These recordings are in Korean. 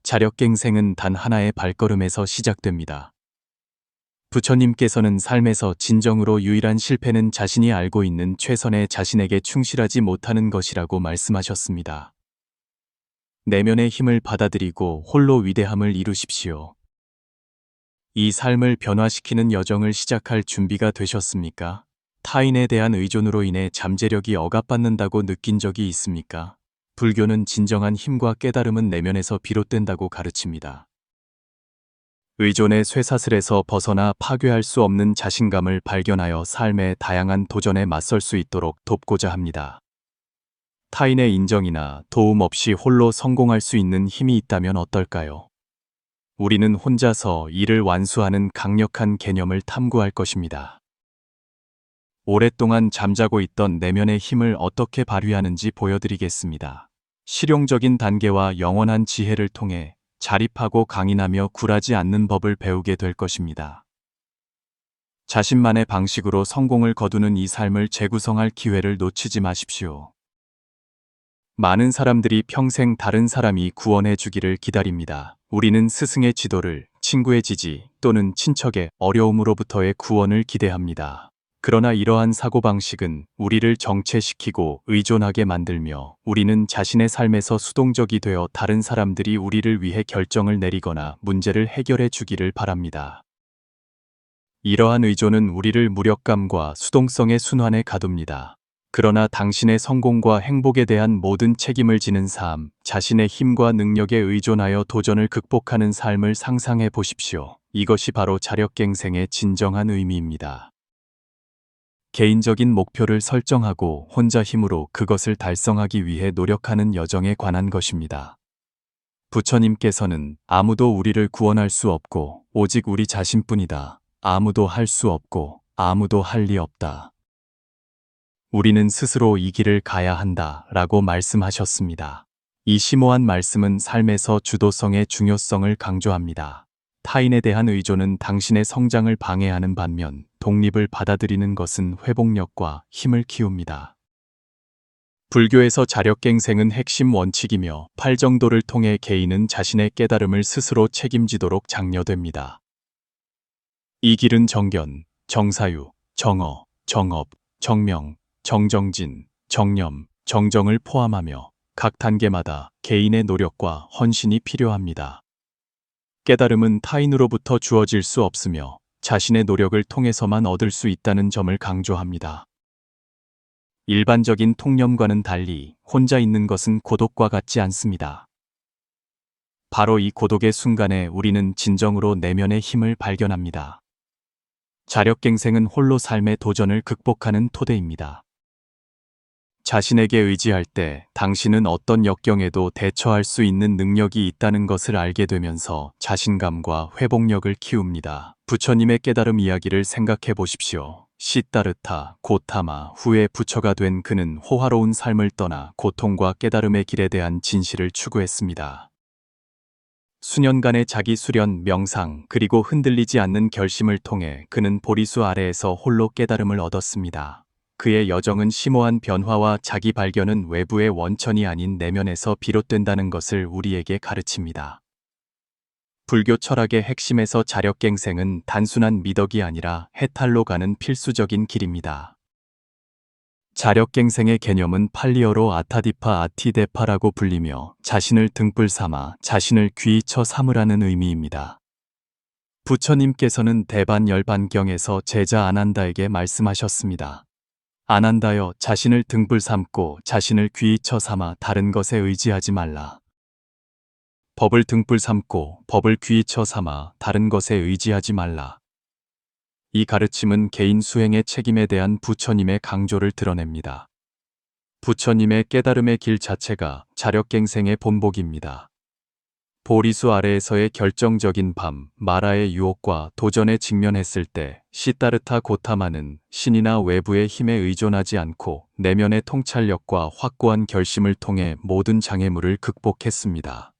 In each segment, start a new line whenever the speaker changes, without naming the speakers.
자력갱생은 단 하나의 발걸음에서 시작됩니다. 부처님께서는 삶에서 진정으로 유일한 실패는 자신이 알고 있는 최선의 자신에게 충실하지 못하는 것이라고 말씀하셨습니다. 내면의 힘을 받아들이고 홀로 위대함을 이루십시오. 이 삶을 변화시키는 여정을 시작할 준비가 되셨습니까? 타인에 대한 의존으로 인해 잠재력이 억압받는다고 느낀 적이 있습니까? 불교는 진정한 힘과 깨달음은 내면에서 비롯된다고 가르칩니다. 의존의 쇠사슬에서 벗어나 파괴할 수 없는 자신감을 발견하여 삶의 다양한 도전에 맞설 수 있도록 돕고자 합니다. 타인의 인정이나 도움 없이 홀로 성공할 수 있는 힘이 있다면 어떨까요? 우리는 혼자서 이를 완수하는 강력한 개념을 탐구할 것입니다. 오랫동안 잠자고 있던 내면의 힘을 어떻게 발휘하는지 보여드리겠습니다. 실용적인 단계와 영원한 지혜를 통해 자립하고 강인하며 굴하지 않는 법을 배우게 될 것입니다. 자신만의 방식으로 성공을 거두는 이 삶을 재구성할 기회를 놓치지 마십시오. 많은 사람들이 평생 다른 사람이 구원해 주기를 기다립니다. 우리는 스승의 지도를, 친구의 지지 또는 친척의 어려움으로부터의 구원을 기대합니다. 그러나 이러한 사고방식은 우리를 정체시키고 의존하게 만들며 우리는 자신의 삶에서 수동적이 되어 다른 사람들이 우리를 위해 결정을 내리거나 문제를 해결해 주기를 바랍니다. 이러한 의존은 우리를 무력감과 수동성의 순환에 가둡니다. 그러나 당신의 성공과 행복에 대한 모든 책임을 지는 삶, 자신의 힘과 능력에 의존하여 도전을 극복하는 삶을 상상해 보십시오. 이것이 바로 자력갱생의 진정한 의미입니다. 개인적인 목표를 설정하고 혼자 힘으로 그것을 달성하기 위해 노력하는 여정에 관한 것입니다. 부처님께서는 아무도 우리를 구원할 수 없고 오직 우리 자신뿐이다. 아무도 할 수 없고 아무도 할 리 없다. 우리는 스스로 이 길을 가야 한다 라고 말씀하셨습니다. 이 심오한 말씀은 삶에서 주도성의 중요성을 강조합니다. 타인에 대한 의존은 당신의 성장을 방해하는 반면 독립을 받아들이는 것은 회복력과 힘을 키웁니다. 불교에서 자력갱생은 핵심 원칙이며 팔정도를 통해 개인은 자신의 깨달음을 스스로 책임지도록 장려됩니다. 이 길은 정견, 정사유, 정어, 정업, 정명, 정정진, 정념, 정정을 포함하며 각 단계마다 개인의 노력과 헌신이 필요합니다. 깨달음은 타인으로부터 주어질 수 없으며 자신의 노력을 통해서만 얻을 수 있다는 점을 강조합니다. 일반적인 통념과는 달리 혼자 있는 것은 고독과 같지 않습니다. 바로 이 고독의 순간에 우리는 진정으로 내면의 힘을 발견합니다. 자력갱생은 홀로 삶의 도전을 극복하는 토대입니다. 자신에게 의지할 때 당신은 어떤 역경에도 대처할 수 있는 능력이 있다는 것을 알게 되면서 자신감과 회복력을 키웁니다. 부처님의 깨달음 이야기를 생각해 보십시오. 시따르타, 고타마 후에 부처가 된 그는 호화로운 삶을 떠나 고통과 깨달음의 길에 대한 진실을 추구했습니다. 수년간의 자기 수련, 명상, 그리고 흔들리지 않는 결심을 통해 그는 보리수 아래에서 홀로 깨달음을 얻었습니다. 그의 여정은 심오한 변화와 자기 발견은 외부의 원천이 아닌 내면에서 비롯된다는 것을 우리에게 가르칩니다. 불교 철학의 핵심에서 자력갱생은 단순한 미덕이 아니라 해탈로 가는 필수적인 길입니다. 자력갱생의 개념은 팔리어로 아타디파 아티데파라고 불리며 자신을 등불 삼아 자신을 귀처 삼으라는 의미입니다. 부처님께서는 대반열반경에서 제자 아난다에게 말씀하셨습니다. 아난다여, 자신을 등불 삼고 자신을 귀처 삼아 다른 것에 의지하지 말라. 법을 등불 삼고 법을 귀처 삼아 다른 것에 의지하지 말라. 이 가르침은 개인 수행의 책임에 대한 부처님의 강조를 드러냅니다. 부처님의 깨달음의 길 자체가 자력갱생의 본보기입니다. 보리수 아래에서의 결정적인 밤, 마라의 유혹과 도전에 직면했을 때 시따르타 고타마는 신이나 외부의 힘에 의존하지 않고 내면의 통찰력과 확고한 결심을 통해 모든 장애물을 극복했습니다.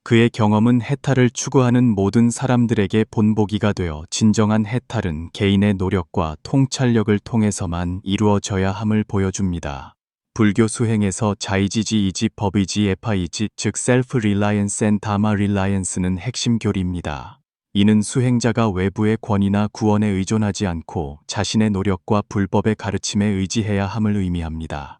그의 경험은 해탈을 추구하는 모든 사람들에게 본보기가 되어 진정한 해탈은 개인의 노력과 통찰력을 통해서만 이루어져야 함을 보여줍니다. 불교 수행에서 자의지지 법의지 에파이지 즉 셀프 릴라이언스 앤 다마 릴라이언스는 핵심 교리입니다. 이는 수행자가 외부의 권위나 구원에 의존하지 않고 자신의 노력과 불법의 가르침에 의지해야 함을 의미합니다.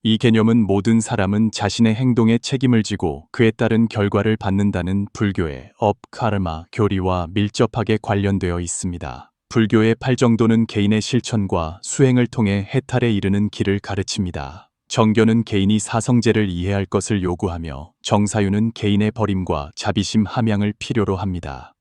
이 개념은 모든 사람은 자신의 행동에 책임을 지고 그에 따른 결과를 받는다는 불교의 업, 카르마, 교리와 밀접하게 관련되어 있습니다. 불교의 팔정도는 개인의 실천과 수행을 통해 해탈에 이르는 길을 가르칩니다. 정교는 개인이 사성제를 이해할 것을 요구하며 정사유는 개인의 버림과 자비심 함양을 필요로 합니다.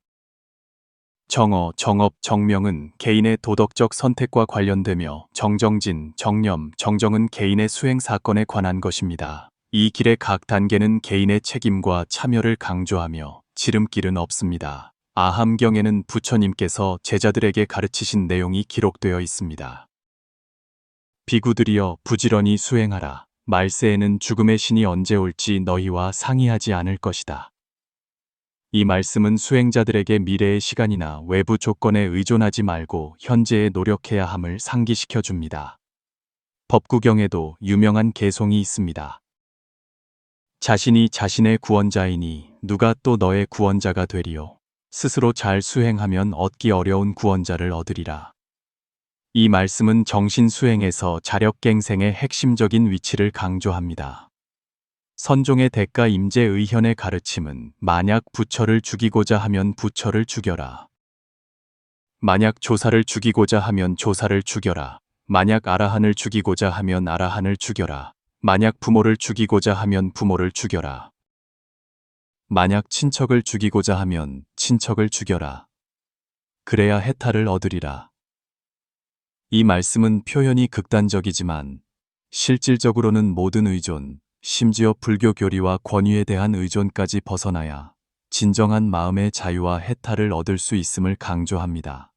정어, 정업, 정명은 개인의 도덕적 선택과 관련되며 정정진, 정념, 정정은 개인의 수행 사건에 관한 것입니다. 이 길의 각 단계는 개인의 책임과 참여를 강조하며 지름길은 없습니다. 아함경에는 부처님께서 제자들에게 가르치신 내용이 기록되어 있습니다. 비구들이여 부지런히 수행하라. 말세에는 죽음의 신이 언제 올지 너희와 상의하지 않을 것이다. 이 말씀은 수행자들에게 미래의 시간이나 외부 조건에 의존하지 말고 현재에 노력해야 함을 상기시켜 줍니다. 법구경에도 유명한 개송이 있습니다. 자신이 자신의 구원자이니 누가 또 너의 구원자가 되리요. 스스로 잘 수행하면 얻기 어려운 구원자를 얻으리라. 이 말씀은 정신 수행에서 자력갱생의 핵심적인 위치를 강조합니다. 선종의 대가 임재 의현의 가르침은 만약 부처를 죽이고자 하면 부처를 죽여라. 만약 조사를 죽이고자 하면 조사를 죽여라. 만약 아라한을 죽이고자 하면 아라한을 죽여라. 만약 부모를 죽이고자 하면 부모를 죽여라. 만약 친척을 죽이고자 하면 친척을 죽여라. 그래야 해탈을 얻으리라. 이 말씀은 표현이 극단적이지만 실질적으로는 모든 의존, 심지어 불교 교리와 권위에 대한 의존까지 벗어나야 진정한 마음의 자유와 해탈을 얻을 수 있음을 강조합니다.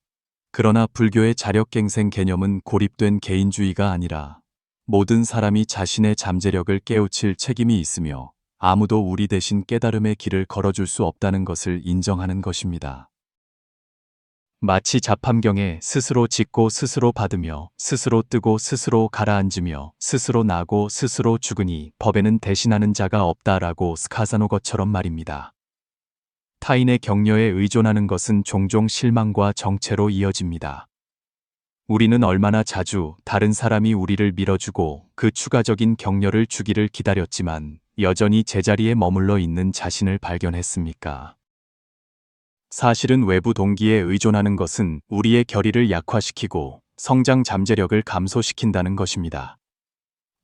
그러나 불교의 자력갱생 개념은 고립된 개인주의가 아니라 모든 사람이 자신의 잠재력을 깨우칠 책임이 있으며 아무도 우리 대신 깨달음의 길을 걸어줄 수 없다는 것을 인정하는 것입니다. 마치 잡함경에 스스로 짓고 스스로 받으며 스스로 뜨고 스스로 가라앉으며 스스로 나고 스스로 죽으니 법에는 대신하는 자가 없다라고 스카자노것처럼 말입니다. 타인의 격려에 의존하는 것은 종종 실망과 정체로 이어집니다. 우리는 얼마나 자주 다른 사람이 우리를 밀어주고 그 추가적인 격려를 주기를 기다렸지만 여전히 제자리에 머물러 있는 자신을 발견했습니까? 사실은 외부 동기에 의존하는 것은 우리의 결의를 약화시키고 성장 잠재력을 감소시킨다는 것입니다.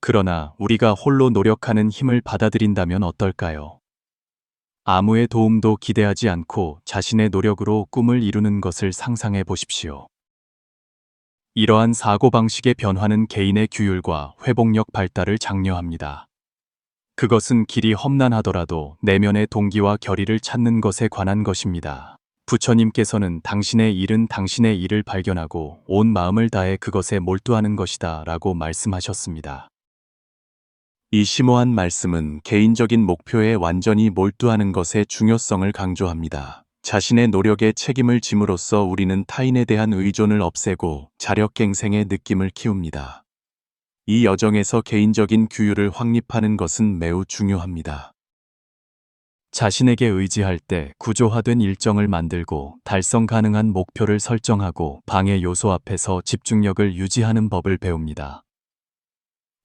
그러나 우리가 홀로 노력하는 힘을 받아들인다면 어떨까요? 아무의 도움도 기대하지 않고 자신의 노력으로 꿈을 이루는 것을 상상해 보십시오. 이러한 사고방식의 변화는 개인의 규율과 회복력 발달을 장려합니다. 그것은 길이 험난하더라도 내면의 동기와 결의를 찾는 것에 관한 것입니다. 부처님께서는 당신의 일은 당신의 일을 발견하고 온 마음을 다해 그것에 몰두하는 것이다 라고 말씀하셨습니다. 이 심오한 말씀은 개인적인 목표에 완전히 몰두하는 것의 중요성을 강조합니다. 자신의 노력에 책임을 짐으로써 우리는 타인에 대한 의존을 없애고 자력갱생의 느낌을 키웁니다. 이 여정에서 개인적인 규율을 확립하는 것은 매우 중요합니다. 자신에게 의지할 때 구조화된 일정을 만들고 달성 가능한 목표를 설정하고 방해 요소 앞에서 집중력을 유지하는 법을 배웁니다.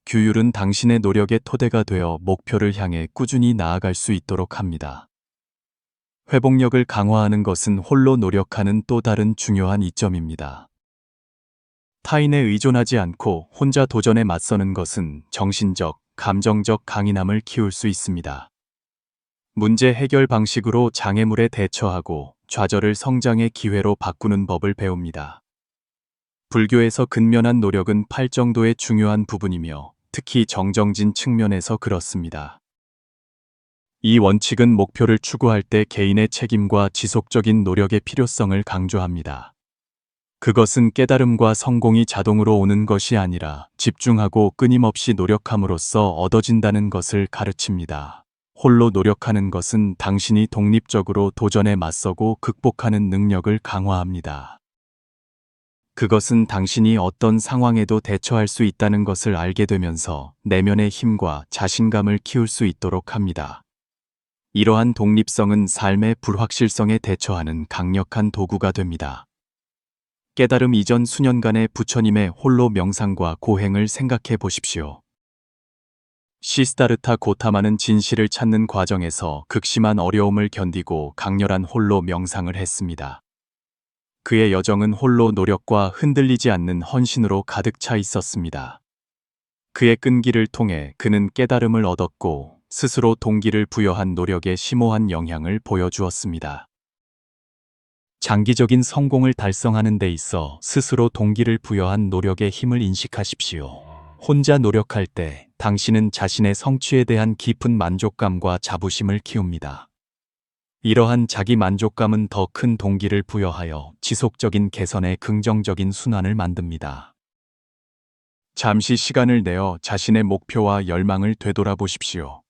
규율은 당신의 노력의 토대가 되어 목표를 향해 꾸준히 나아갈 수 있도록 합니다. 회복력을 강화하는 것은 홀로 노력하는 또 다른 중요한 이점입니다. 타인에 의존하지 않고 혼자 도전에 맞서는 것은 정신적, 감정적 강인함을 키울 수 있습니다. 문제 해결 방식으로 장애물에 대처하고 좌절을 성장의 기회로 바꾸는 법을 배웁니다. 불교에서 근면한 노력은 팔정도의 중요한 부분이며 특히 정정진 측면에서 그렇습니다. 이 원칙은 목표를 추구할 때 개인의 책임과 지속적인 노력의 필요성을 강조합니다. 그것은 깨달음과 성공이 자동으로 오는 것이 아니라 집중하고 끊임없이 노력함으로써 얻어진다는 것을 가르칩니다. 홀로 노력하는 것은 당신이 독립적으로 도전에 맞서고 극복하는 능력을 강화합니다. 그것은 당신이 어떤 상황에도 대처할 수 있다는 것을 알게 되면서 내면의 힘과 자신감을 키울 수 있도록 합니다. 이러한 독립성은 삶의 불확실성에 대처하는 강력한 도구가 됩니다. 깨달음 이전 수년간의 부처님의 홀로 명상과 고행을 생각해 보십시오. 시스타르타 고타마는 진실을 찾는 과정에서 극심한 어려움을 견디고 강렬한 홀로 명상을 했습니다. 그의 여정은 홀로 노력과 흔들리지 않는 헌신으로 가득 차 있었습니다. 그의 끈기를 통해 그는 깨달음을 얻었고 스스로 동기를 부여한 노력에 심오한 영향을 보여주었습니다. 장기적인 성공을 달성하는 데 있어 스스로 동기를 부여한 노력의 힘을 인식하십시오. 혼자 노력할 때 당신은 자신의 성취에 대한 깊은 만족감과 자부심을 키웁니다. 이러한 자기 만족감은 더 큰 동기를 부여하여 지속적인 개선의 긍정적인 순환을 만듭니다. 잠시 시간을 내어 자신의 목표와 열망을 되돌아보십시오.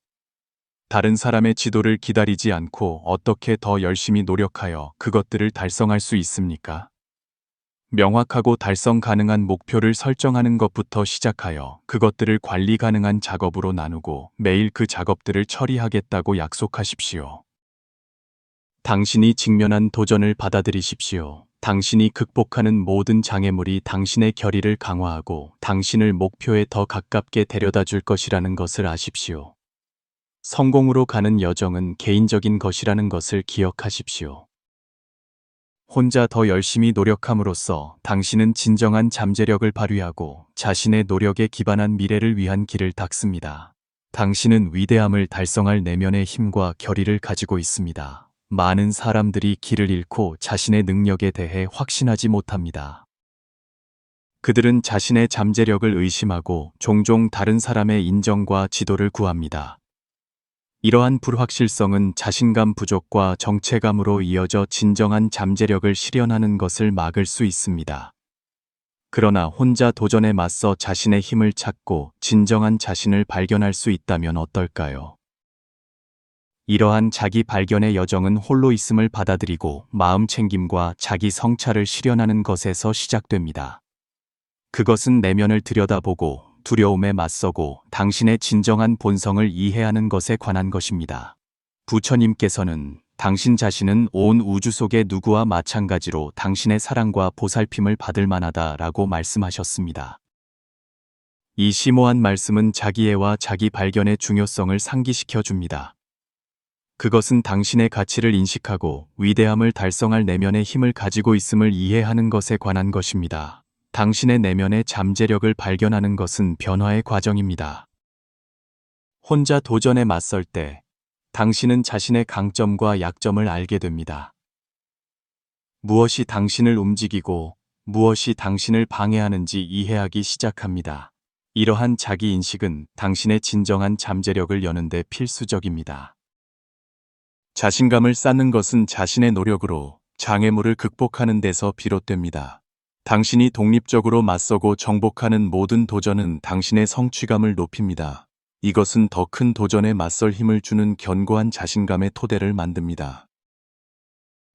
다른 사람의 지도를 기다리지 않고 어떻게 더 열심히 노력하여 그것들을 달성할 수 있습니까? 명확하고 달성 가능한 목표를 설정하는 것부터 시작하여 그것들을 관리 가능한 작업으로 나누고 매일 그 작업들을 처리하겠다고 약속하십시오. 당신이 직면한 도전을 받아들이십시오. 당신이 극복하는 모든 장애물이 당신의 결의를 강화하고 당신을 목표에 더 가깝게 데려다 줄 것이라는 것을 아십시오. 성공으로 가는 여정은 개인적인 것이라는 것을 기억하십시오. 혼자 더 열심히 노력함으로써 당신은 진정한 잠재력을 발휘하고 자신의 노력에 기반한 미래를 위한 길을 닦습니다. 당신은 위대함을 달성할 내면의 힘과 결의를 가지고 있습니다. 많은 사람들이 길을 잃고 자신의 능력에 대해 확신하지 못합니다. 그들은 자신의 잠재력을 의심하고 종종 다른 사람의 인정과 지도를 구합니다. 이러한 불확실성은 자신감 부족과 정체감으로 이어져 진정한 잠재력을 실현하는 것을 막을 수 있습니다. 그러나 혼자 도전에 맞서 자신의 힘을 찾고 진정한 자신을 발견할 수 있다면 어떨까요? 이러한 자기 발견의 여정은 홀로 있음을 받아들이고 마음 챙김과 자기 성찰을 실현하는 것에서 시작됩니다. 그것은 내면을 들여다보고 두려움에 맞서고 당신의 진정한 본성을 이해하는 것에 관한 것입니다. 부처님께서는 당신 자신은 온 우주 속의 누구와 마찬가지로 당신의 사랑과 보살핌을 받을 만하다라고 말씀하셨습니다. 이 심오한 말씀은 자기애와 자기 발견의 중요성을 상기시켜 줍니다. 그것은 당신의 가치를 인식하고 위대함을 달성할 내면의 힘을 가지고 있음을 이해하는 것에 관한 것입니다. 당신의 내면의 잠재력을 발견하는 것은 변화의 과정입니다. 혼자 도전에 맞설 때 당신은 자신의 강점과 약점을 알게 됩니다. 무엇이 당신을 움직이고 무엇이 당신을 방해하는지 이해하기 시작합니다. 이러한 자기 인식은 당신의 진정한 잠재력을 여는 데 필수적입니다. 자신감을 쌓는 것은 자신의 노력으로 장애물을 극복하는 데서 비롯됩니다. 당신이 독립적으로 맞서고 정복하는 모든 도전은 당신의 성취감을 높입니다. 이것은 더 큰 도전에 맞설 힘을 주는 견고한 자신감의 토대를 만듭니다.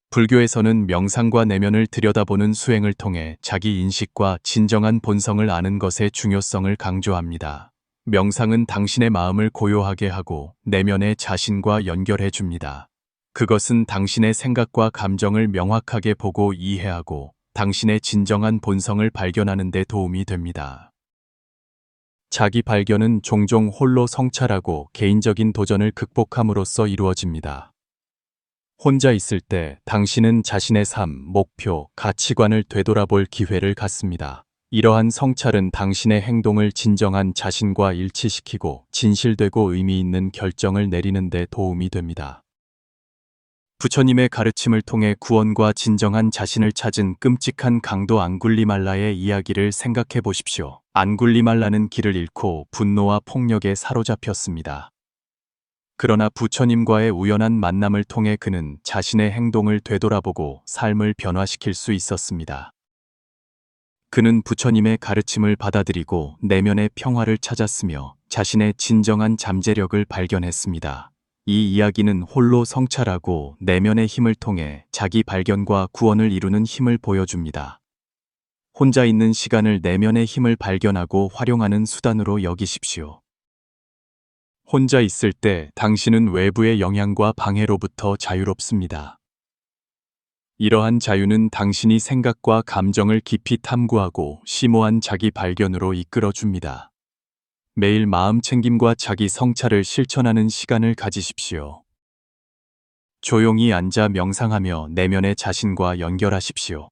불교에서는 명상과 내면을 들여다보는 수행을 통해 자기 인식과 진정한 본성을 아는 것의 중요성을 강조합니다. 명상은 당신의 마음을 고요하게 하고 내면의 자신과 연결해 줍니다. 그것은 당신의 생각과 감정을 명확하게 보고 이해하고 당신의 진정한 본성을 발견하는 데 도움이 됩니다. 자기 발견은 종종 홀로 성찰하고 개인적인 도전을 극복함으로써 이루어집니다. 혼자 있을 때 당신은 자신의 삶, 목표, 가치관을 되돌아볼 기회를 갖습니다. 이러한 성찰은 당신의 행동을 진정한 자신과 일치시키고 진실되고 의미 있는 결정을 내리는 데 도움이 됩니다. 부처님의 가르침을 통해 구원과 진정한 자신을 찾은 끔찍한 강도 앙굴리말라의 이야기를 생각해 보십시오. 앙굴리말라는 길을 잃고 분노와 폭력에 사로잡혔습니다. 그러나 부처님과의 우연한 만남을 통해 그는 자신의 행동을 되돌아보고 삶을 변화시킬 수 있었습니다. 그는 부처님의 가르침을 받아들이고 내면의 평화를 찾았으며 자신의 진정한 잠재력을 발견했습니다. 이 이야기는 홀로 성찰하고 내면의 힘을 통해 자기 발견과 구원을 이루는 힘을 보여줍니다. 혼자 있는 시간을 내면의 힘을 발견하고 활용하는 수단으로 여기십시오. 혼자 있을 때 당신은 외부의 영향과 방해로부터 자유롭습니다. 이러한 자유는 당신이 생각과 감정을 깊이 탐구하고 심오한 자기 발견으로 이끌어 줍니다. 매일 마음 챙김과 자기 성찰을 실천하는 시간을 가지십시오. 조용히 앉아 명상하며 내면의 자신과 연결하십시오.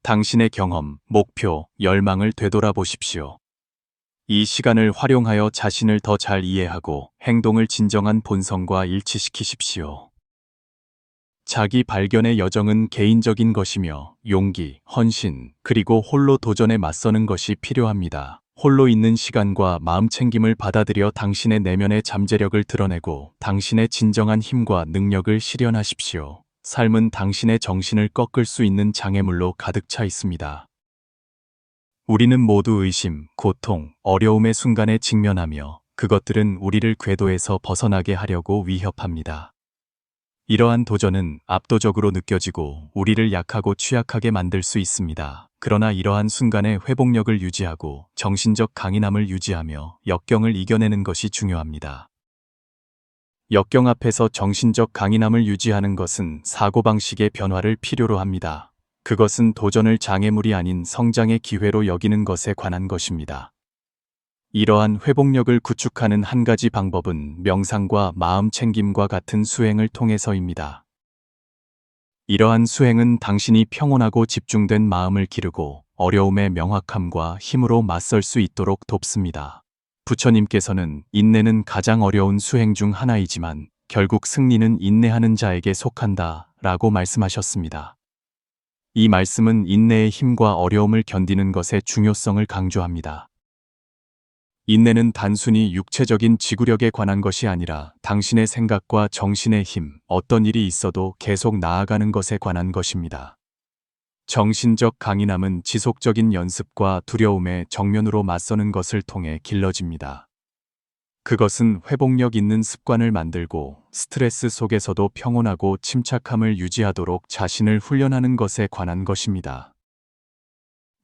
당신의 경험, 목표, 열망을 되돌아보십시오. 이 시간을 활용하여 자신을 더 잘 이해하고 행동을 진정한 본성과 일치시키십시오. 자기 발견의 여정은 개인적인 것이며 용기, 헌신, 그리고 홀로 도전에 맞서는 것이 필요합니다. 홀로 있는 시간과 마음 챙김을 받아들여 당신의 내면의 잠재력을 드러내고 당신의 진정한 힘과 능력을 실현하십시오. 삶은 당신의 정신을 꺾을 수 있는 장애물로 가득 차 있습니다. 우리는 모두 의심, 고통, 어려움의 순간에 직면하며 그것들은 우리를 궤도에서 벗어나게 하려고 위협합니다. 이러한 도전은 압도적으로 느껴지고 우리를 약하고 취약하게 만들 수 있습니다. 그러나 이러한 순간에 회복력을 유지하고 정신적 강인함을 유지하며 역경을 이겨내는 것이 중요합니다. 역경 앞에서 정신적 강인함을 유지하는 것은 사고방식의 변화를 필요로 합니다. 그것은 도전을 장애물이 아닌 성장의 기회로 여기는 것에 관한 것입니다. 이러한 회복력을 구축하는 한 가지 방법은 명상과 마음 챙김과 같은 수행을 통해서입니다. 이러한 수행은 당신이 평온하고 집중된 마음을 기르고 어려움의 명확함과 힘으로 맞설 수 있도록 돕습니다. 부처님께서는 인내는 가장 어려운 수행 중 하나이지만 결국 승리는 인내하는 자에게 속한다 라고 말씀하셨습니다. 이 말씀은 인내의 힘과 어려움을 견디는 것의 중요성을 강조합니다. 인내는 단순히 육체적인 지구력에 관한 것이 아니라 당신의 생각과 정신의 힘, 어떤 일이 있어도 계속 나아가는 것에 관한 것입니다. 정신적 강인함은 지속적인 연습과 두려움에 정면으로 맞서는 것을 통해 길러집니다. 그것은 회복력 있는 습관을 만들고 스트레스 속에서도 평온하고 침착함을 유지하도록 자신을 훈련하는 것에 관한 것입니다.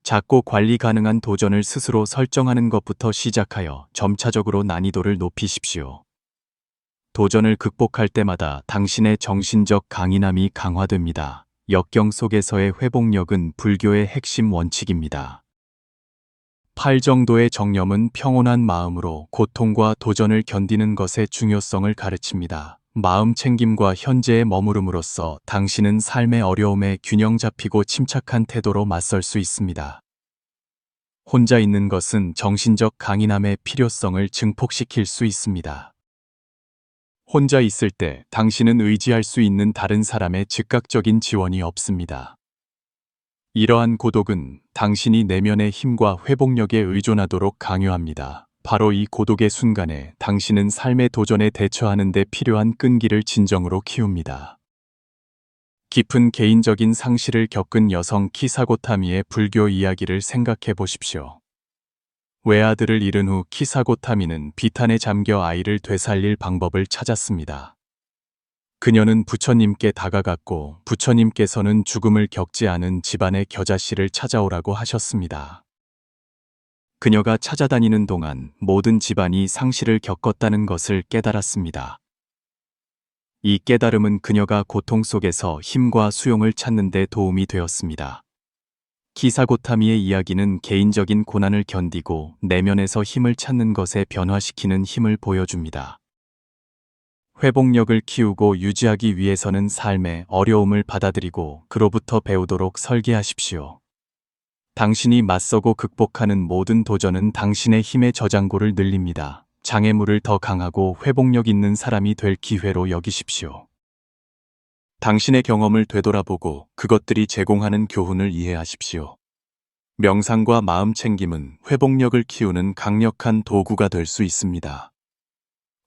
작고 관리 가능한 도전을 스스로 설정하는 것부터 시작하여 점차적으로 난이도를 높이십시오. 도전을 극복할 때마다 당신의 정신적 강인함이 강화됩니다. 역경 속에서의 회복력은 불교의 핵심 원칙입니다. 8 정도의 정념은 평온한 마음으로 고통과 도전을 견디는 것의 중요성을 가르칩니다. 마음 챙김과 현재에 머무름으로써 당신은 삶의 어려움에 균형 잡히고 침착한 태도로 맞설 수 있습니다. 혼자 있는 것은 정신적 강인함의 필요성을 증폭시킬 수 있습니다. 혼자 있을 때 당신은 의지할 수 있는 다른 사람의 즉각적인 지원이 없습니다. 이러한 고독은 당신이 내면의 힘과 회복력에 의존하도록 강요합니다. 바로 이 고독의 순간에 당신은 삶의 도전에 대처하는 데 필요한 끈기를 진정으로 키웁니다. 깊은 개인적인 상실을 겪은 여성 키사고타미의 불교 이야기를 생각해 보십시오. 외아들을 잃은 후 키사고타미는 비탄에 잠겨 아이를 되살릴 방법을 찾았습니다. 그녀는 부처님께 다가갔고 부처님께서는 죽음을 겪지 않은 집안의 겨자씨를 찾아오라고 하셨습니다. 그녀가 찾아다니는 동안 모든 집안이 상실을 겪었다는 것을 깨달았습니다. 이 깨달음은 그녀가 고통 속에서 힘과 수용을 찾는 데 도움이 되었습니다. 키사고타미의 이야기는 개인적인 고난을 견디고 내면에서 힘을 찾는 것에 변화시키는 힘을 보여줍니다. 회복력을 키우고 유지하기 위해서는 삶의 어려움을 받아들이고 그로부터 배우도록 설계하십시오. 당신이 맞서고 극복하는 모든 도전은 당신의 힘의 저장고를 늘립니다. 장애물을 더 강하고 회복력 있는 사람이 될 기회로 여기십시오. 당신의 경험을 되돌아보고 그것들이 제공하는 교훈을 이해하십시오. 명상과 마음 챙김은 회복력을 키우는 강력한 도구가 될 수 있습니다.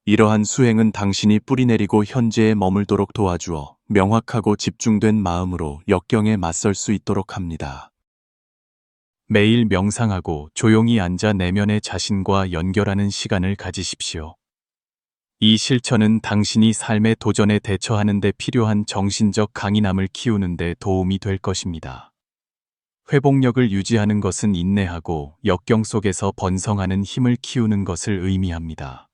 이러한 수행은 당신이 뿌리내리고 현재에 머물도록 도와주어 명확하고 집중된 마음으로 역경에 맞설 수 있도록 합니다. 매일 명상하고 조용히 앉아 내면의 자신과 연결하는 시간을 가지십시오. 이 실천은 당신이 삶의 도전에 대처하는 데 필요한 정신적 강인함을 키우는 데 도움이 될 것입니다. 회복력을 유지하는 것은 인내하고 역경 속에서 번성하는 힘을 키우는 것을 의미합니다.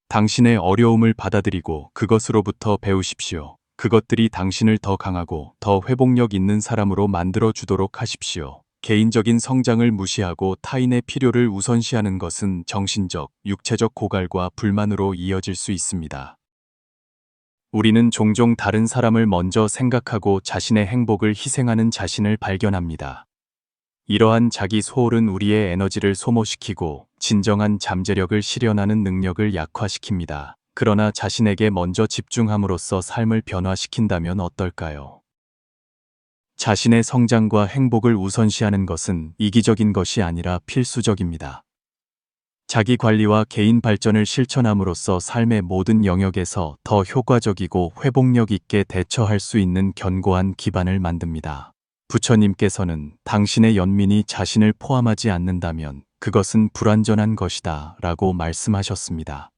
당신의 어려움을 받아들이고 그것으로부터 배우십시오. 그것들이 당신을 더 강하고 더 회복력 있는 사람으로 만들어 주도록 하십시오. 개인적인 성장을 무시하고 타인의 필요를 우선시하는 것은 정신적, 육체적 고갈과 불만으로 이어질 수 있습니다. 우리는 종종 다른 사람을 먼저 생각하고 자신의 행복을 희생하는 자신을 발견합니다. 이러한 자기 소홀은 우리의 에너지를 소모시키고 진정한 잠재력을 실현하는 능력을 약화시킵니다. 그러나 자신에게 먼저 집중함으로써 삶을 변화시킨다면 어떨까요? 자신의 성장과 행복을 우선시하는 것은 이기적인 것이 아니라 필수적입니다. 자기 관리와 개인 발전을 실천함으로써 삶의 모든 영역에서 더 효과적이고 회복력 있게 대처할 수 있는 견고한 기반을 만듭니다. 부처님께서는 당신의 연민이 자신을 포함하지 않는다면 그것은 불완전한 것이다 라고 말씀하셨습니다.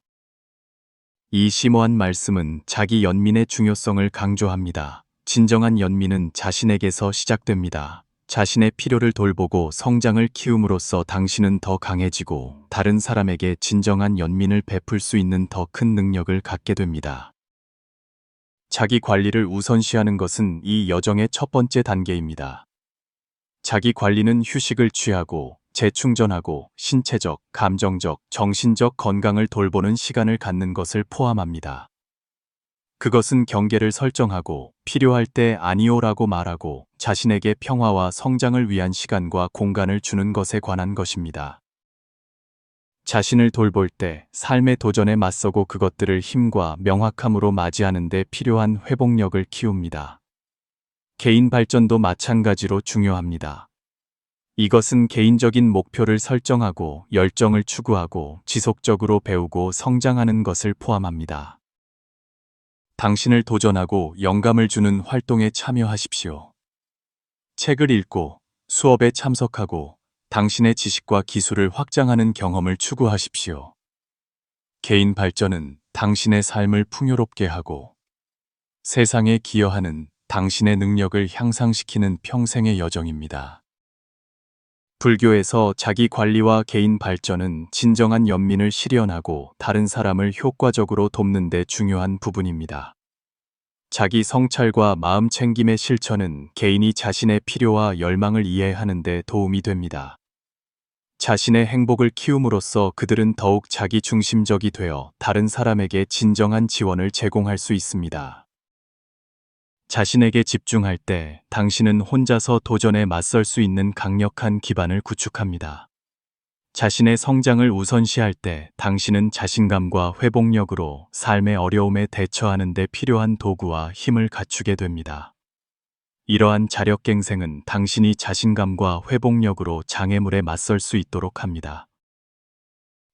이 심오한 말씀은 자기 연민의 중요성을 강조합니다. 진정한 연민은 자신에게서 시작됩니다. 자신의 필요를 돌보고 성장을 키움으로써 당신은 더 강해지고 다른 사람에게 진정한 연민을 베풀 수 있는 더 큰 능력을 갖게 됩니다. 자기 관리를 우선시하는 것은 이 여정의 첫 번째 단계입니다. 자기 관리는 휴식을 취하고 재충전하고 신체적, 감정적, 정신적 건강을 돌보는 시간을 갖는 것을 포함합니다. 그것은 경계를 설정하고 필요할 때 아니오라고 말하고 자신에게 평화와 성장을 위한 시간과 공간을 주는 것에 관한 것입니다. 자신을 돌볼 때 삶의 도전에 맞서고 그것들을 힘과 명확함으로 맞이하는 데 필요한 회복력을 키웁니다. 개인 발전도 마찬가지로 중요합니다. 이것은 개인적인 목표를 설정하고 열정을 추구하고 지속적으로 배우고 성장하는 것을 포함합니다. 당신을 도전하고 영감을 주는 활동에 참여하십시오. 책을 읽고 수업에 참석하고 당신의 지식과 기술을 확장하는 경험을 추구하십시오. 개인 발전은 당신의 삶을 풍요롭게 하고 세상에 기여하는 당신의 능력을 향상시키는 평생의 여정입니다. 불교에서 자기 관리와 개인 발전은 진정한 연민을 실현하고 다른 사람을 효과적으로 돕는 데 중요한 부분입니다. 자기 성찰과 마음 챙김의 실천은 개인이 자신의 필요와 열망을 이해하는 데 도움이 됩니다. 자신의 행복을 키움으로써 그들은 더욱 자기 중심적이 되어 다른 사람에게 진정한 지원을 제공할 수 있습니다. 자신에게 집중할 때 당신은 혼자서 도전에 맞설 수 있는 강력한 기반을 구축합니다. 자신의 성장을 우선시할 때 당신은 자신감과 회복력으로 삶의 어려움에 대처하는 데 필요한 도구와 힘을 갖추게 됩니다. 이러한 자력갱생은 당신이 자신감과 회복력으로 장애물에 맞설 수 있도록 합니다.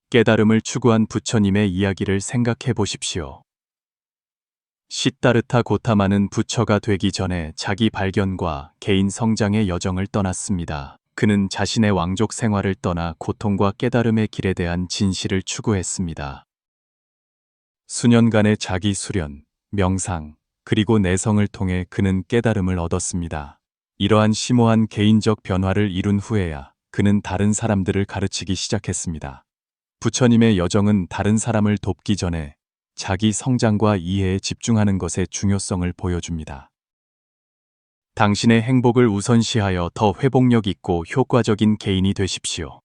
깨달음을 추구한 부처님의 이야기를 생각해 보십시오. 시다르타 고타마는 부처가 되기 전에 자기 발견과 개인 성장의 여정을 떠났습니다. 그는 자신의 왕족 생활을 떠나 고통과 깨달음의 길에 대한 진실을 추구했습니다. 수년간의 자기 수련, 명상, 그리고 내성을 통해 그는 깨달음을 얻었습니다. 이러한 심오한 개인적 변화를 이룬 후에야 그는 다른 사람들을 가르치기 시작했습니다. 부처님의 여정은 다른 사람을 돕기 전에 자기 성장과 이해에 집중하는 것의 중요성을 보여줍니다. 당신의 행복을 우선시하여 더 회복력 있고 효과적인 개인이 되십시오.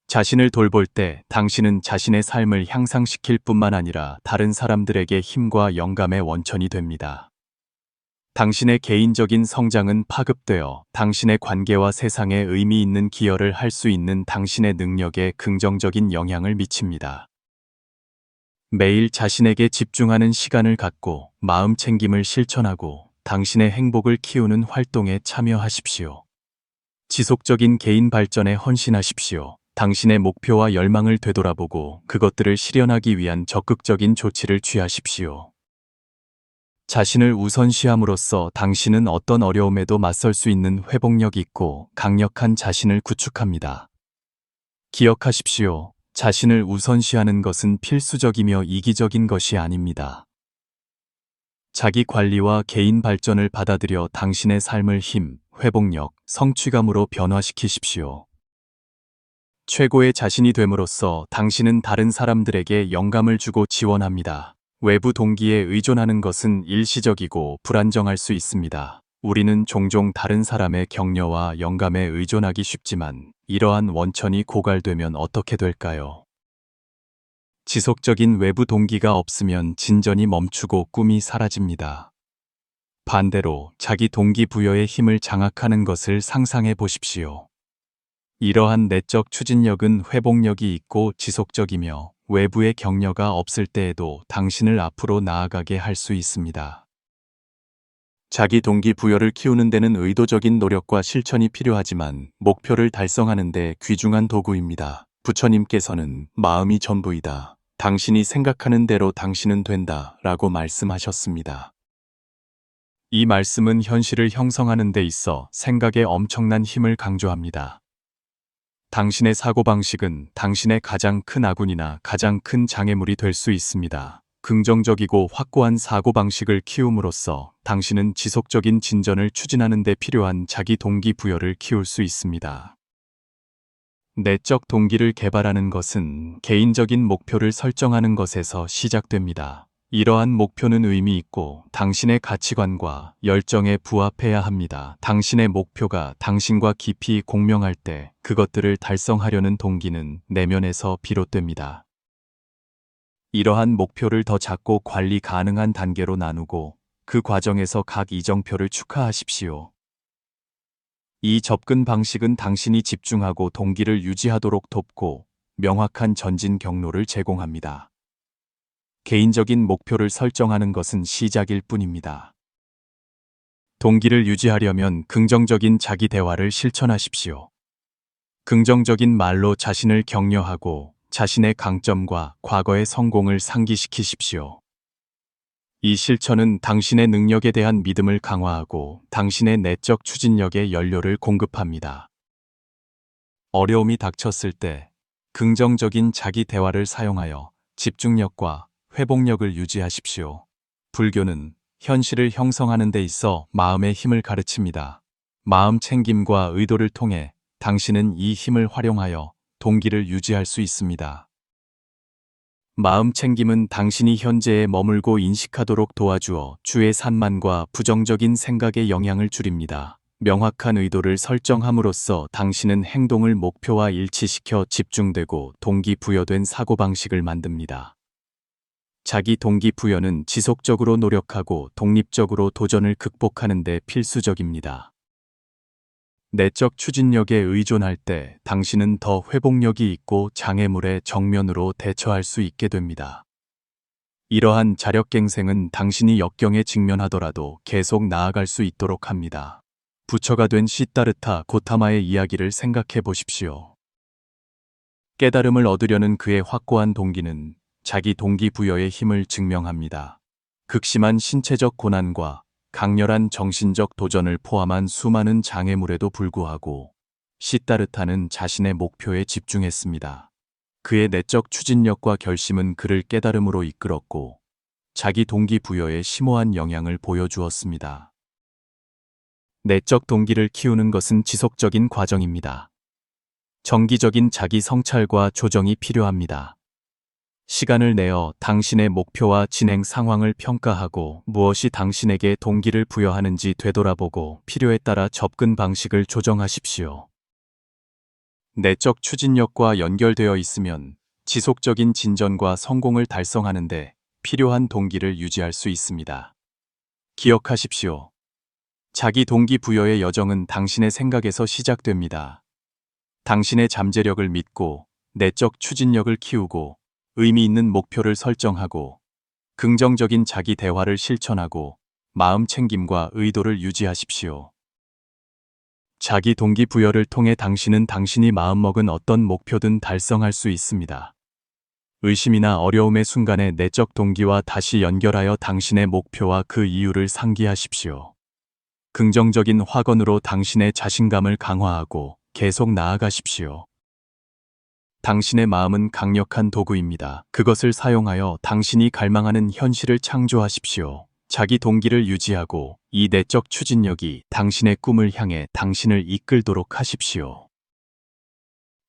자신을 돌볼 때 당신은 자신의 삶을 향상시킬 뿐만 아니라 다른 사람들에게 힘과 영감의 원천이 됩니다. 당신의 개인적인 성장은 파급되어 당신의 관계와 세상에 의미 있는 기여를 할 수 있는 당신의 능력에 긍정적인 영향을 미칩니다. 매일 자신에게 집중하는 시간을 갖고 마음 챙김을 실천하고 당신의 행복을 키우는 활동에 참여하십시오. 지속적인 개인 발전에 헌신하십시오. 당신의 목표와 열망을 되돌아보고 그것들을 실현하기 위한 적극적인 조치를 취하십시오. 자신을 우선시함으로써 당신은 어떤 어려움에도 맞설 수 있는 회복력 있고 강력한 자신을 구축합니다. 기억하십시오. 자신을 우선시하는 것은 필수적이며 이기적인 것이 아닙니다. 자기 관리와 개인 발전을 받아들여 당신의 삶을 힘, 회복력, 성취감으로 변화시키십시오. 최고의 자신이 됨으로써 당신은 다른 사람들에게 영감을 주고 지원합니다. 외부 동기에 의존하는 것은 일시적이고 불안정할 수 있습니다. 우리는 종종 다른 사람의 격려와 영감에 의존하기 쉽지만 이러한 원천이 고갈되면 어떻게 될까요? 지속적인 외부 동기가 없으면 진전이 멈추고 꿈이 사라집니다. 반대로 자기 동기부여의 힘을 장악하는 것을 상상해 보십시오. 이러한 내적 추진력은 회복력이 있고 지속적이며 외부의 격려가 없을 때에도 당신을 앞으로 나아가게 할 수 있습니다. 자기 동기부여를 키우는 데는 의도적인 노력과 실천이 필요하지만 목표를 달성하는 데 귀중한 도구입니다. 부처님께서는 마음이 전부이다. 당신이 생각하는 대로 당신은 된다 라고 말씀하셨습니다. 이 말씀은 현실을 형성하는 데 있어 생각의 엄청난 힘을 강조합니다. 당신의 사고방식은 당신의 가장 큰 아군이나 가장 큰 장애물이 될 수 있습니다. 긍정적이고 확고한 사고방식을 키움으로써 당신은 지속적인 진전을 추진하는 데 필요한 자기 동기부여를 키울 수 있습니다. 내적 동기를 개발하는 것은 개인적인 목표를 설정하는 것에서 시작됩니다. 이러한 목표는 의미 있고 당신의 가치관과 열정에 부합해야 합니다. 당신의 목표가 당신과 깊이 공명할 때 그것들을 달성하려는 동기는 내면에서 비롯됩니다. 이러한 목표를 더 작고 관리 가능한 단계로 나누고 그 과정에서 각 이정표를 축하하십시오. 이 접근 방식은 당신이 집중하고 동기를 유지하도록 돕고 명확한 전진 경로를 제공합니다. 개인적인 목표를 설정하는 것은 시작일 뿐입니다. 동기를 유지하려면 긍정적인 자기 대화를 실천하십시오. 긍정적인 말로 자신을 격려하고 자신의 강점과 과거의 성공을 상기시키십시오. 이 실천은 당신의 능력에 대한 믿음을 강화하고 당신의 내적 추진력에 연료를 공급합니다. 어려움이 닥쳤을 때 긍정적인 자기 대화를 사용하여 집중력과 회복력을 유지하십시오. 불교는 현실을 형성하는 데 있어 마음의 힘을 가르칩니다. 마음 챙김과 의도를 통해 당신은 이 힘을 활용하여 동기를 유지할 수 있습니다. 마음 챙김은 당신이 현재에 머물고 인식하도록 도와주어 주의 산만과 부정적인 생각의 영향을 줄입니다. 명확한 의도를 설정함으로써 당신은 행동을 목표와 일치시켜 집중되고 동기부여된 사고방식을 만듭니다. 자기 동기부여는 지속적으로 노력하고 독립적으로 도전을 극복하는 데 필수적입니다. 내적 추진력에 의존할 때 당신은 더 회복력이 있고 장애물에 정면으로 대처할 수 있게 됩니다. 이러한 자력갱생은 당신이 역경에 직면하더라도 계속 나아갈 수 있도록 합니다. 부처가 된 시다르타 고타마의 이야기를 생각해 보십시오. 깨달음을 얻으려는 그의 확고한 동기는 자기 동기부여의 힘을 증명합니다. 극심한 신체적 고난과 강렬한 정신적 도전을 포함한 수많은 장애물에도 불구하고 시다르타는 자신의 목표에 집중했습니다. 그의 내적 추진력과 결심은 그를 깨달음으로 이끌었고 자기 동기부여에 심오한 영향을 보여주었습니다. 내적 동기를 키우는 것은 지속적인 과정입니다. 정기적인 자기 성찰과 조정이 필요합니다. 시간을 내어 당신의 목표와 진행 상황을 평가하고 무엇이 당신에게 동기를 부여하는지 되돌아보고 필요에 따라 접근 방식을 조정하십시오. 내적 추진력과 연결되어 있으면 지속적인 진전과 성공을 달성하는 데 필요한 동기를 유지할 수 있습니다. 기억하십시오. 자기 동기부여의 여정은 당신의 생각에서 시작됩니다. 당신의 잠재력을 믿고 내적 추진력을 키우고 의미 있는 목표를 설정하고 긍정적인 자기 대화를 실천하고 마음 챙김과 의도를 유지하십시오. 자기 동기부여를 통해 당신은 당신이 마음먹은 어떤 목표든 달성할 수 있습니다. 의심이나 어려움의 순간에 내적 동기와 다시 연결하여 당신의 목표와 그 이유를 상기하십시오. 긍정적인 확언으로 당신의 자신감을 강화하고 계속 나아가십시오. 당신의 마음은 강력한 도구입니다. 그것을 사용하여 당신이 갈망하는 현실을 창조하십시오. 자기 동기를 유지하고 이 내적 추진력이 당신의 꿈을 향해 당신을 이끌도록 하십시오.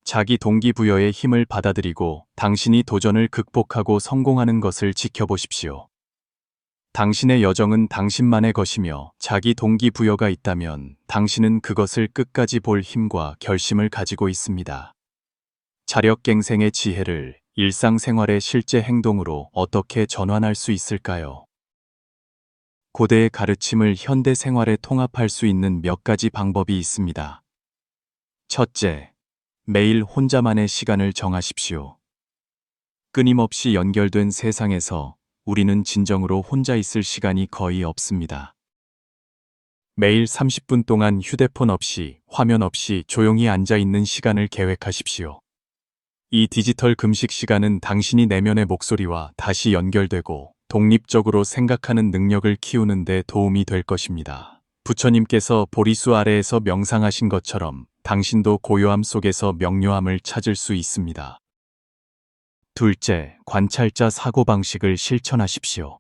자기 동기부여의 힘을 받아들이고 당신이 도전을 극복하고 성공하는 것을 지켜보십시오. 당신의 여정은 당신만의 것이며 자기 동기부여가 있다면 당신은 그것을 끝까지 볼 힘과 결심을 가지고 있습니다. 자력갱생의 지혜를 일상생활의 실제 행동으로 어떻게 전환할 수 있을까요? 고대의 가르침을 현대 생활에 통합할 수 있는 몇 가지 방법이 있습니다. 첫째, 매일 혼자만의 시간을 정하십시오. 끊임없이 연결된 세상에서 우리는 진정으로 혼자 있을 시간이 거의 없습니다. 매일 30분 동안 휴대폰 없이, 화면 없이 조용히 앉아 있는 시간을 계획하십시오. 이 디지털 금식 시간은 당신이 내면의 목소리와 다시 연결되고 독립적으로 생각하는 능력을 키우는 데 도움이 될 것입니다. 부처님께서 보리수 아래에서 명상하신 것처럼 당신도 고요함 속에서 명료함을 찾을 수 있습니다. 둘째, 관찰자 사고방식을 실천하십시오.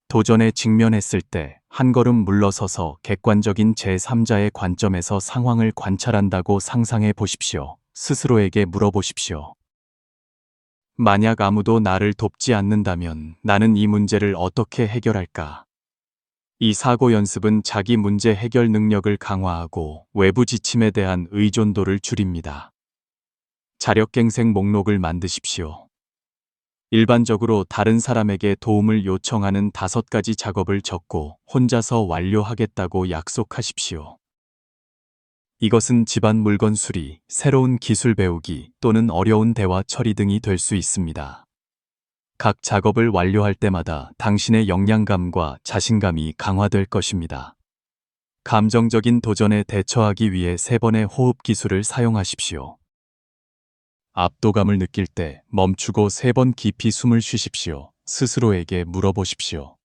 도전에 직면했을 때 한 걸음 물러서서 객관적인 제3자의 관점에서 상황을 관찰한다고 상상해 보십시오. 스스로에게 물어보십시오. 만약 아무도 나를 돕지 않는다면 나는 이 문제를 어떻게 해결할까? 이 사고 연습은 자기 문제 해결 능력을 강화하고 외부 지침에 대한 의존도를 줄입니다. 자력갱생 목록을 만드십시오. 일반적으로 다른 사람에게 도움을 요청하는 5가지 작업을 적고 혼자서 완료하겠다고 약속하십시오. 이것은 집안 물건 수리, 새로운 기술 배우기 또는 어려운 대화 처리 등이 될 수 있습니다. 각 작업을 완료할 때마다 당신의 역량감과 자신감이 강화될 것입니다. 감정적인 도전에 대처하기 위해 3번의 호흡 기술을 사용하십시오. 압도감을 느낄 때 멈추고 3번 깊이 숨을 쉬십시오. 스스로에게 물어보십시오.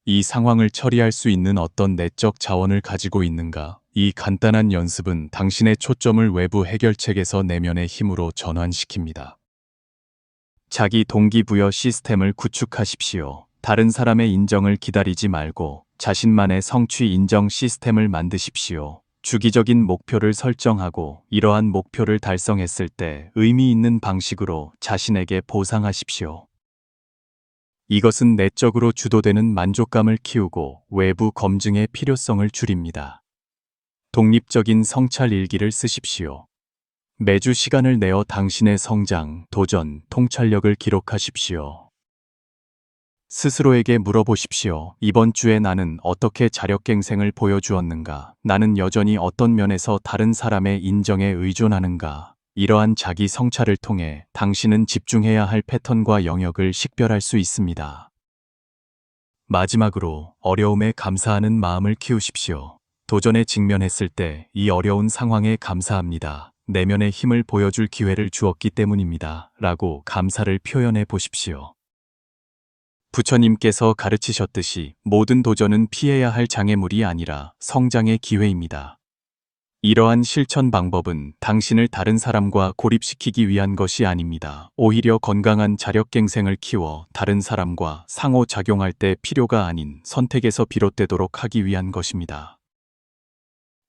이 상황을 처리할 수 있는 어떤 내적 자원을 가지고 있는가? 이 간단한 연습은 당신의 초점을 외부 해결책에서 내면의 힘으로 전환시킵니다. 자기 동기부여 시스템을 구축하십시오. 다른 사람의 인정을 기다리지 말고 자신만의 성취 인정 시스템을 만드십시오. 주기적인 목표를 설정하고 이러한 목표를 달성했을 때 의미 있는 방식으로 자신에게 보상하십시오. 이것은 내적으로 주도되는 만족감을 키우고 외부 검증의 필요성을 줄입니다. 독립적인 성찰 일기를 쓰십시오. 매주 시간을 내어 당신의 성장, 도전, 통찰력을 기록하십시오. 스스로에게 물어보십시오. 이번 주에 나는 어떻게 자력갱생을 보여주었는가? 나는 여전히 어떤 면에서 다른 사람의 인정에 의존하는가? 이러한 자기 성찰을 통해 당신은 집중해야 할 패턴과 영역을 식별할 수 있습니다. 마지막으로 어려움에 감사하는 마음을 키우십시오. 도전에 직면했을 때 이 어려운 상황에 감사합니다. 내면의 힘을 보여줄 기회를 주었기 때문입니다. 라고 감사를 표현해 보십시오. 부처님께서 가르치셨듯이 모든 도전은 피해야 할 장애물이 아니라 성장의 기회입니다. 이러한 실천 방법은 당신을 다른 사람과 고립시키기 위한 것이 아닙니다. 오히려 건강한 자력갱생을 키워 다른 사람과 상호작용할 때 필요가 아닌 선택에서 비롯되도록 하기 위한 것입니다.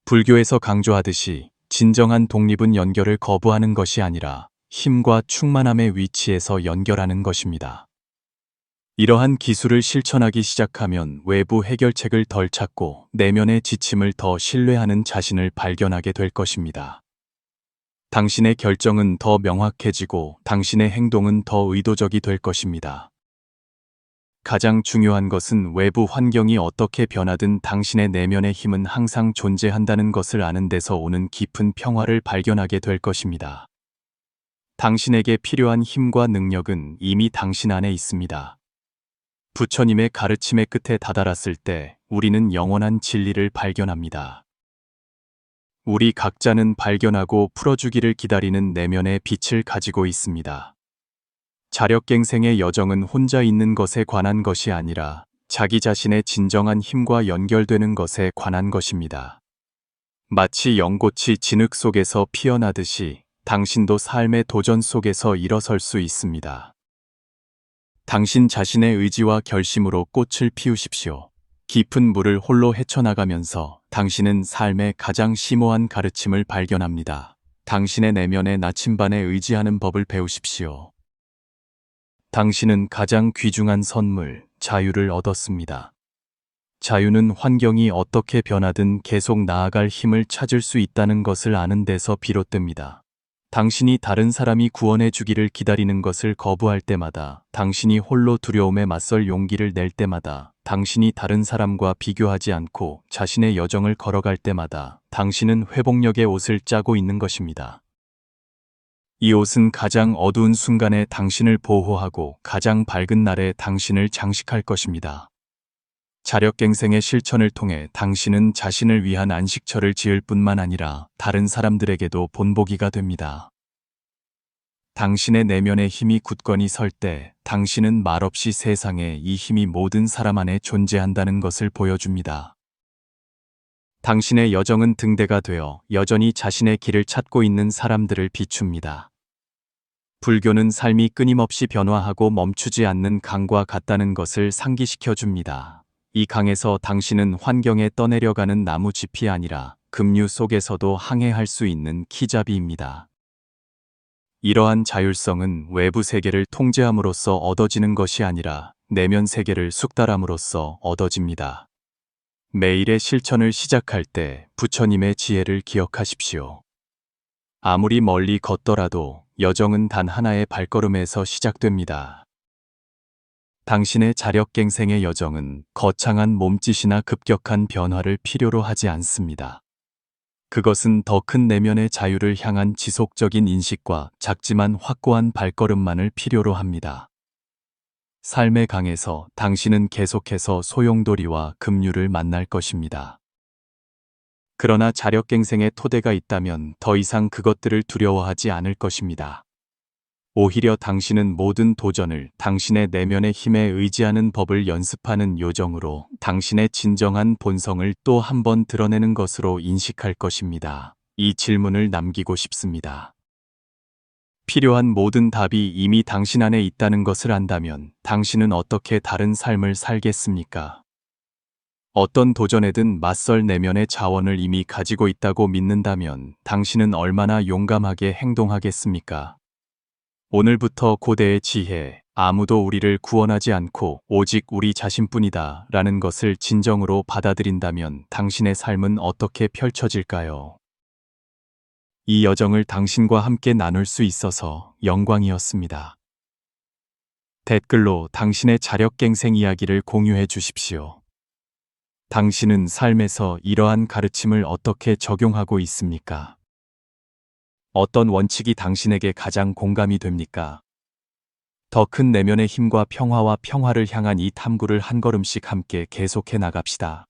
불교에서 강조하듯이 진정한 독립은 연결을 거부하는 것이 아니라 힘과 충만함의 위치에서 연결하는 것입니다. 이러한 기술을 실천하기 시작하면 외부 해결책을 덜 찾고 내면의 지침을 더 신뢰하는 자신을 발견하게 될 것입니다. 당신의 결정은 더 명확해지고 당신의 행동은 더 의도적이 될 것입니다. 가장 중요한 것은 외부 환경이 어떻게 변하든 당신의 내면의 힘은 항상 존재한다는 것을 아는 데서 오는 깊은 평화를 발견하게 될 것입니다. 당신에게 필요한 힘과 능력은 이미 당신 안에 있습니다. 부처님의 가르침의 끝에 다다랐을 때 우리는 영원한 진리를 발견합니다. 우리 각자는 발견하고 풀어주기를 기다리는 내면의 빛을 가지고 있습니다. 자력갱생의 여정은 혼자 있는 것에 관한 것이 아니라 자기 자신의 진정한 힘과 연결되는 것에 관한 것입니다. 마치 연꽃이 진흙 속에서 피어나듯이 당신도 삶의 도전 속에서 일어설 수 있습니다. 당신 자신의 의지와 결심으로 꽃을 피우십시오. 깊은 물을 홀로 헤쳐나가면서 당신은 삶의 가장 심오한 가르침을 발견합니다. 당신의 내면의 나침반에 의지하는 법을 배우십시오. 당신은 가장 귀중한 선물, 자유를 얻었습니다. 자유는 환경이 어떻게 변하든 계속 나아갈 힘을 찾을 수 있다는 것을 아는 데서 비롯됩니다. 당신이 다른 사람이 구원해 주기를 기다리는 것을 거부할 때마다, 당신이 홀로 두려움에 맞설 용기를 낼 때마다, 당신이 다른 사람과 비교하지 않고 자신의 여정을 걸어갈 때마다 당신은 회복력의 옷을 짜고 있는 것입니다. 이 옷은 가장 어두운 순간에 당신을 보호하고 가장 밝은 날에 당신을 장식할 것입니다. 자력갱생의 실천을 통해 당신은 자신을 위한 안식처를 지을 뿐만 아니라 다른 사람들에게도 본보기가 됩니다. 당신의 내면의 힘이 굳건히 설 때 당신은 말없이 세상에 이 힘이 모든 사람 안에 존재한다는 것을 보여줍니다. 당신의 여정은 등대가 되어 여전히 자신의 길을 찾고 있는 사람들을 비춥니다. 불교는 삶이 끊임없이 변화하고 멈추지 않는 강과 같다는 것을 상기시켜 줍니다. 이 강에서 당신은 환경에 떠내려가는 나무짚이 아니라 급류 속에서도 항해할 수 있는 키잡이입니다. 이러한 자율성은 외부 세계를 통제함으로써 얻어지는 것이 아니라 내면 세계를 숙달함으로써 얻어집니다. 매일의 실천을 시작할 때 부처님의 지혜를 기억하십시오. 아무리 멀리 걷더라도 여정은 단 하나의 발걸음에서 시작됩니다. 당신의 자력갱생의 여정은 거창한 몸짓이나 급격한 변화를 필요로 하지 않습니다. 그것은 더 큰 내면의 자유를 향한 지속적인 인식과 작지만 확고한 발걸음만을 필요로 합니다. 삶의 강에서 당신은 계속해서 소용돌이와 급류를 만날 것입니다. 그러나 자력갱생의 토대가 있다면 더 이상 그것들을 두려워하지 않을 것입니다. 오히려 당신은 모든 도전을 당신의 내면의 힘에 의지하는 법을 연습하는 요정으로 당신의 진정한 본성을 또 한 번 드러내는 것으로 인식할 것입니다. 이 질문을 남기고 싶습니다. 필요한 모든 답이 이미 당신 안에 있다는 것을 안다면 당신은 어떻게 다른 삶을 살겠습니까? 어떤 도전에든 맞설 내면의 자원을 이미 가지고 있다고 믿는다면 당신은 얼마나 용감하게 행동하겠습니까? 오늘부터 고대의 지혜, 아무도 우리를 구원하지 않고 오직 우리 자신뿐이다 라는 것을 진정으로 받아들인다면 당신의 삶은 어떻게 펼쳐질까요? 이 여정을 당신과 함께 나눌 수 있어서 영광이었습니다. 댓글로 당신의 자력갱생 이야기를 공유해 주십시오. 당신은 삶에서 이러한 가르침을 어떻게 적용하고 있습니까? 어떤 원칙이 당신에게 가장 공감이 됩니까? 더 큰 내면의 힘과 평화를 향한 이 탐구를 한 걸음씩 함께 계속해 나갑시다.